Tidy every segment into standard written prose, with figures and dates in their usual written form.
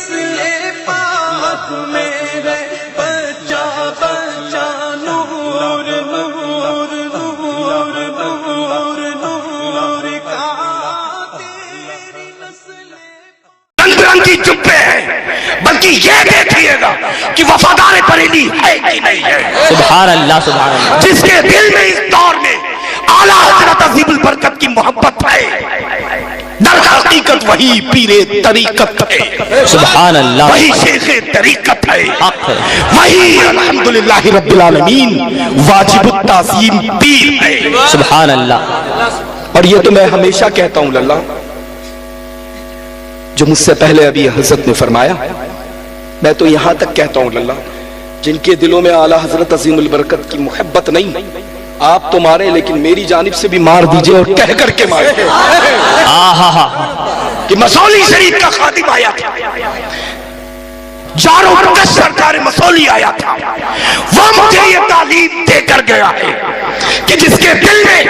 نسل پاک میرے بچہ بچہ نور نور نور نور نور کا تیری نسل رنگ برنگی جبے ہیں، بلکہ یہ دیکھیے گا کہ وفادار بریلی ہے کہ نہیں ہے۔ سبحان اللہ سبحان اللہ۔ جس کے دل میں اس دور میں اعلیٰ حضرت عظیم البرکت کی محبت ہے، در حقیقت وہی پیر طریقت ہے، سبحان اللہ، وہی شیخ طریقت ہے، حق ہے، وہی الحمدللہ رب العالمین واجب التعظیم پیر ہے۔ سبحان اللہ۔ اور یہ تو میں ہمیشہ کہتا ہوں للہ، جو مجھ سے پہلے ابھی حضرت نے فرمایا، میں تو یہاں تک کہتا ہوں للہ، جن کے دلوں میں اعلیٰ حضرت عظیم البرکت کی محبت نہیں، آپ تو مارے لیکن میری جانب سے بھی مار دیجئے، اور کہہ کر کے مارے کہ مسولی شریف کا خادم آیا تھا، جاروں کا سرکار مسولی آیا تھا، وہ مجھے یہ تعلیم دے کر گیا ہے کہ جس کے دل میں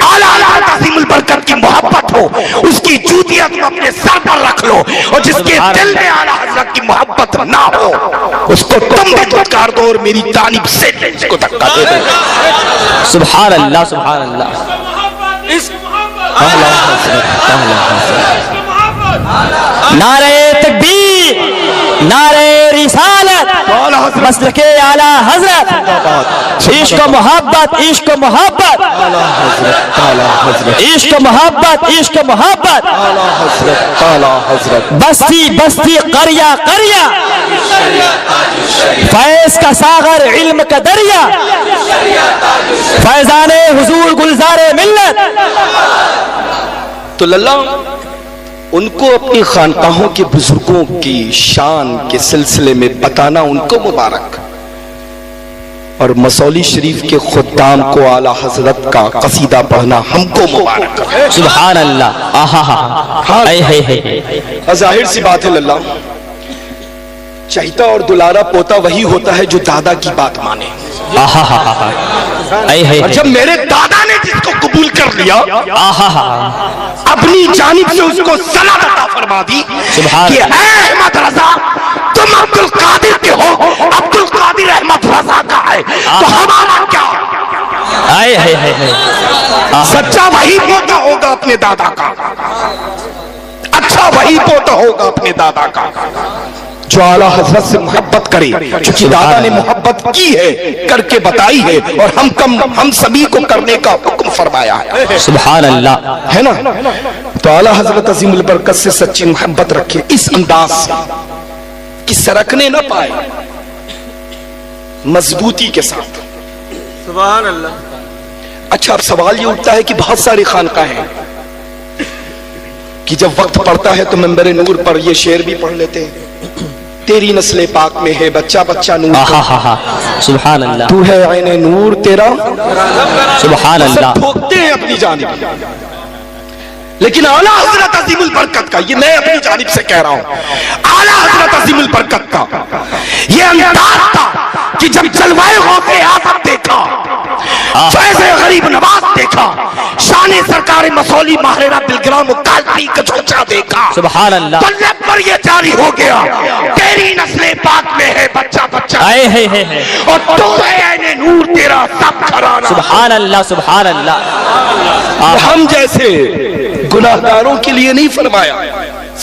اعلیٰ حضرت عظیم البرکت کی محبت ہو، اس کی جوتیاں تم اپنے سر پر رکھ لو، اور جس کے دل میں اعلیٰ حضرت کی محبت نہ ہو، اس کو تم بھی دھتکار دو، اور میری جانب سے اس کو دھکا دے دو۔ سبحان اللہ سبحان اللہ۔ نعرہ تکبیر، نعرہ رسالت، مسلک اعلیٰ حضرت، عشق و محبت، عشق و محبت، عشق و محبت، عشق و محبت، بستی بستی قریہ قریہ، فیض کا ساغر علم کا دریا، فیضان حضور گلزار ملت۔ تو للہ ان کو اپنی خانقاہوں کے بزرگوں کی شان کے سلسلے میں بتانا ان کو مبارک، اور مسولی شریف کے خدام کو اعلیٰ حضرت کا قصیدہ پڑھنا ہم کو مبارک۔ سبحان اللہ۔ آہا اے ہے ہے۔ ظاہر سی بات ہے للہ، چہیتا اور دلارا پوتا وہی ہوتا ہے جو دادا کی بات مانے، اور جب میرے دادا نے جس کو قبول کر لیا، اپنی جانب سے اس کو سند عطا فرما دی کہ اے احمد رضا، تم عبد القادر کے ہو، عبد القادر احمد رضا کا ہے، تو ہمارا کیا؟ سچا وہی پوتا ہوگا اپنے دادا کا، اچھا وہی پوتا ہوگا اپنے دادا کا جو اعلیٰ حضرت سے محبت کرے، چونکہ دادا نے محبت کی ہے، کر کے بتائی ہے، اور ہم سبھی کو کرنے کا حکم فرمایا ہے۔ سبحان اللہ، ہے نا؟ تو اعلیٰ حضرت عظیم البرکت سے سچی محبت رکھے، اس انداز سے کہ سرکنے نہ پائے، مضبوطی کے ساتھ۔ سبحان اللہ۔ اچھا، اب سوال یہ اٹھتا ہے کہ بہت ساری خانقاہیں ہیں کہ جب وقت پڑتا ہے تو منبر نور پر یہ شعر بھی پڑھ لیتے ہیں، تیری نسل پاک میں ہے بچہ بچہ نور، سبحان اللہ، تو ہے عین نور تیرا، سبحان اللہ۔ پھونکتے ہیں اپنی جانب، لیکن اعلیٰ حضرت عظیم البرکت کا، یہ میں اپنی جانب سے کہہ رہا ہوں، اعلیٰ حضرت عظیم البرکت کا یہ انداز تھا کہ جب جلوہ غوث اعظم دیکھا، فیض غریب نواز دیکھا، شان سرکار مسولی ماہرہ بالگرام قلبی کا چوچا دیکھا، سبحان اللہ، تو لب پر یہ جاری ہو گیا، تیری نسل پاک میں ہے بچہ بچہ، اور تو ہے عین نور تیرا سب گھرانہ۔ سبحان اللہ سبحان اللہ۔ ہم جیسے گناہگاروں کے لیے نہیں فرمایا،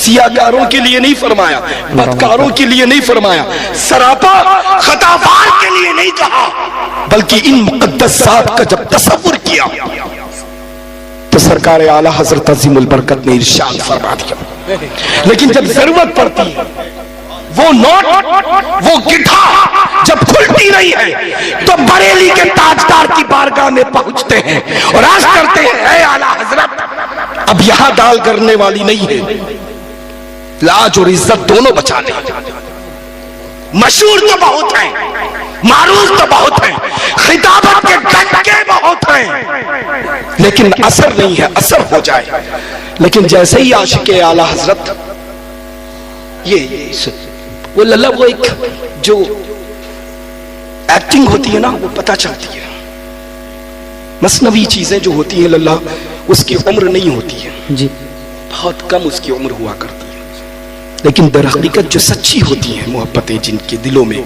سیاہکاروں کے لیے نہیں فرمایا، بدکاروں کے لیے نہیں فرمایا، سراپا خطاوار کے لیے نہیں کہا، بلکہ ان مقدسات کا جب تصور کیا تو سرکار اعلیٰ حضرت عظیم البرکت نے ارشاد فرما دیا۔ لیکن جب ضرورت پڑتی ہے، وہ نوٹ، وہ گٹھا جب کھلتی نہیں ہے تو بریلی کے تاجدار کی بارگاہ میں پہنچتے ہیں اور عرض کرتے ہیں، اے اعلیٰ حضرت، اب یہاں ڈال کرنے والی نہیں ہے، لاج اور عزت دونوں بچا لیں۔ مشہور تو بہت ہیں، معروف تو بہت ہیں، خطابت کے ڈنکے بہت ہیں، لیکن اثر نہیں ہے، اثر ہو جائے۔ لیکن جیسے ہی عاشق اعلیٰ حضرت وہ للہ، وہ ایک جو ایکٹنگ ہوتی ہے نا، وہ پتہ چلتی ہے، مصنوعی چیزیں جو ہوتی ہیں للہ، اس کی عمر نہیں ہوتی ہے، جی بہت کم اس کی عمر ہوا کرتی ہے، لیکن در حقیقت جو سچی ہوتی ہیں محبتیں جن کے دلوں میں،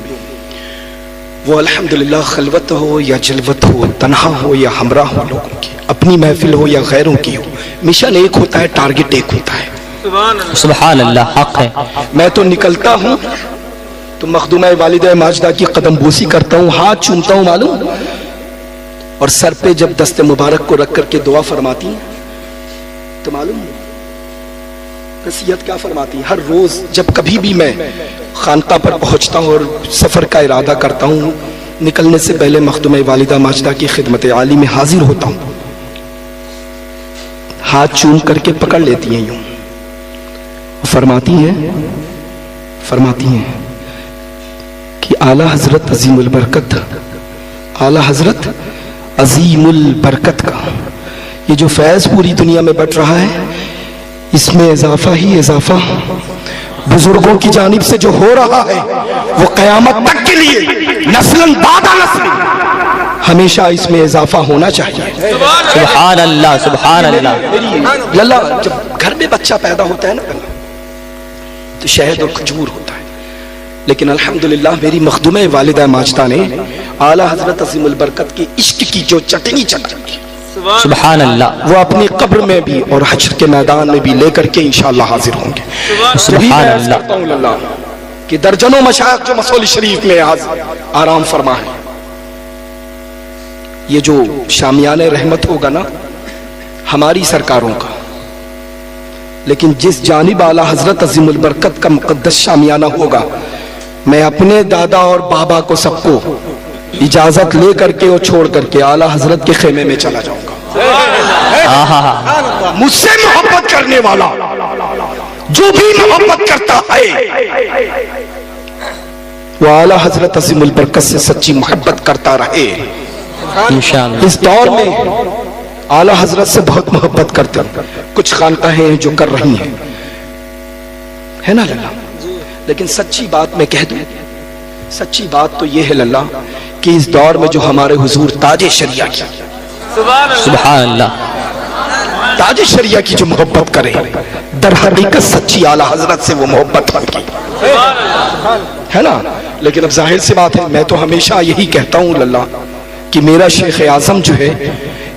وہ الحمدللہ خلوت ہو یا جلوت ہو، تنہا ہو یا ہمراہ ہو لوگوں کی، اپنی محفل ہو یا غیروں کی ہو، مشن ایک ہوتا ہے، ٹارگٹ ایک ہوتا ہے۔ سبحان اللہ، حق ہے۔ میں تو نکلتا ہوں تو مخدومہ والدہ ماجدہ کی قدم بوسی کرتا ہوں، ہاتھ چومتا ہوں معلوم، اور سر پہ جب دست مبارک کو رکھ کر کے دعا فرماتی ہیں تو معلوم نصیحت کیا فرماتی ہیں؟ ہر روز جب کبھی بھی میں خانقاہ پر پہنچتا ہوں اور سفر کا ارادہ کرتا ہوں، نکلنے سے پہلے مخدومہ والدہ ماجدہ کی خدمت عالی میں حاضر ہوتا ہوں، ہاتھ چوم کر کے پکڑ لیتی ہیں، یوں فرماتی ہیں کہ اعلیٰ حضرت عظیم البرکت، اعلیٰ حضرت عظیم البرکت کا یہ جو فیض پوری دنیا میں بٹ رہا ہے، اس میں اضافہ ہی اضافہ بزرگوں کی جانب سے جو ہو رہا ہے، وہ قیامت تک کے لیے نسلاً بعد نسل ہمیشہ اس میں اضافہ ہونا چاہیے۔ سبحان اللہ، سبحان اللہ۔ للہ جب گھر میں بچہ پیدا ہوتا ہے نا تو شہد اور کھجور ہوتا ہے، لیکن الحمدللہ میری مخدومہ والدہ ماجدہ نے اعلیٰ حضرت عظیم البرکت کی عشق کی جو چٹنی چٹائی، سبحان اللہ، وہ اپنی قبر میں بھی اور حشر کے میدان میں بھی لے کر کے انشاءاللہ حاضر ہوں گے۔ سبحان اللہ۔ کرتا ہوں للہ کہ درجنوں مشائخ جو مسول شریف میں آرام فرما ہے، یہ جو شامیان رحمت ہوگا نا ہماری سرکاروں کا، لیکن جس جانب اعلیٰ حضرت عظیم البرکت کا مقدس شامیانہ ہوگا، میں اپنے دادا اور بابا کو سب کو اجازت لے کر کے اور چھوڑ کر کے اعلیٰ حضرت کے خیمے میں چلا جاؤں گا۔ مجھ سے محبت کرنے والا جو بھی محبت کرتا ہے وہ اعلیٰ حضرت عظیم البرکت سے سچی محبت کرتا رہے۔ انشاءاللہ۔ اس دور میں اعلیٰ حضرت سے بہت محبت کرتے ہیں، کچھ خانقاہیں ہیں جو کر رہی ہیں، ہے نا للہ، لیکن سچی بات میں کہہ دوں، سچی بات تو یہ ہے للہ کہ اس دور میں جو ہمارے حضور تاج شریعہ کی، سبحان اللہ، تاج شریعہ کی جو محبت کرے، در حقیقت سچی اعلیٰ حضرت سے وہ محبت بن کی، ہے نا۔ لیکن اب ظاہر سی بات ہے، میں تو ہمیشہ یہی کہتا ہوں للہ کہ میرا شیخ اعظم جو ہے،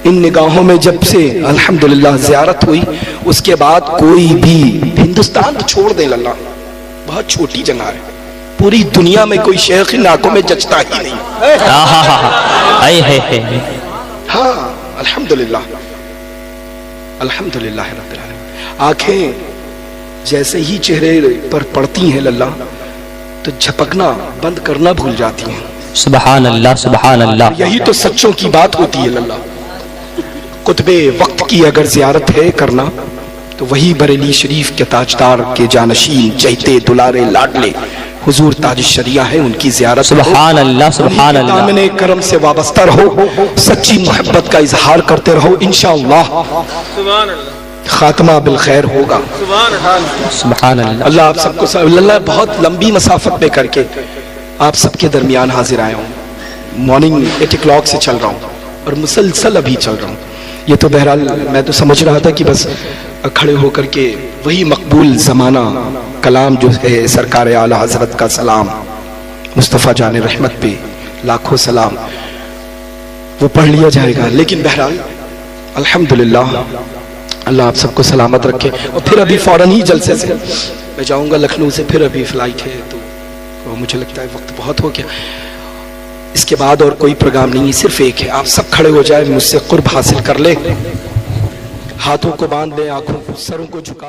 ان نگاہوں میں جب سے الحمدللہ زیارت ہوئی، اس کے بعد کوئی بھی ہندوستان تو چھوڑ دیں للہ، بہت چھوٹی جگہ ہے، پوری دنیا میں کوئی شیخ ان آنکھوں میں جچتا ہی نہیں۔ ہاں الحمدللہ، الحمدللہ رب العالمین۔ آنکھیں جیسے ہی چہرے پر پڑتی ہیں للہ تو جھپکنا بند کرنا بھول جاتی ہیں۔ سبحان اللہ، سبحان اللہ۔ یہی تو سچوں کی بات ہوتی ہے للہ۔ قطب وقت کی اگر زیارت ہے کرنا تو وہی بریلی شریف کے تاجدار کے جانشین، چہتے دلارے لاڈلے حضور تاج شریعہ ہے، ان کی زیارت۔ سبحان اللہ، سبحان اللہ۔ دامن کرم سے وابستہ رہو، سچی محبت کا اظہار کرتے رہو، انشاءاللہ خاتمہ بالخیر ہوگا۔ سبحان اللہ۔ اللہ آپ سب کو اللہ بہت لمبی مسافت میں کر کے آپ سب کے درمیان حاضر آیا ہوں، مارننگ 8 o'clock سے چل رہا ہوں اور مسلسل ابھی چل رہا ہوں۔ یہ تو بہرحال میں تو سمجھ رہا تھا کہ بس کھڑے ہو کر کے وہی مقبول زمانہ کلام جو ہے سرکار اعلیٰ حضرت کا سلام، مصطفیٰ جان رحمت پہ لاکھوں سلام، وہ پڑھ لیا جائے گا۔ لیکن بہرحال الحمدللہ اللہ آپ سب کو سلامت رکھے۔ اور پھر ابھی فوراً ہی جلسے سے میں جاؤں گا لکھنؤ سے، پھر ابھی فلائٹ ہے تو مجھے لگتا ہے وقت بہت ہو گیا، اس کے بعد اور کوئی پروگرام نہیں ہے، صرف ایک ہے، آپ سب کھڑے ہو جائیں، مجھ سے قرب حاصل کر لیں، ہاتھوں کو باندھ دیں، آنکھوں کو سروں کو جھکا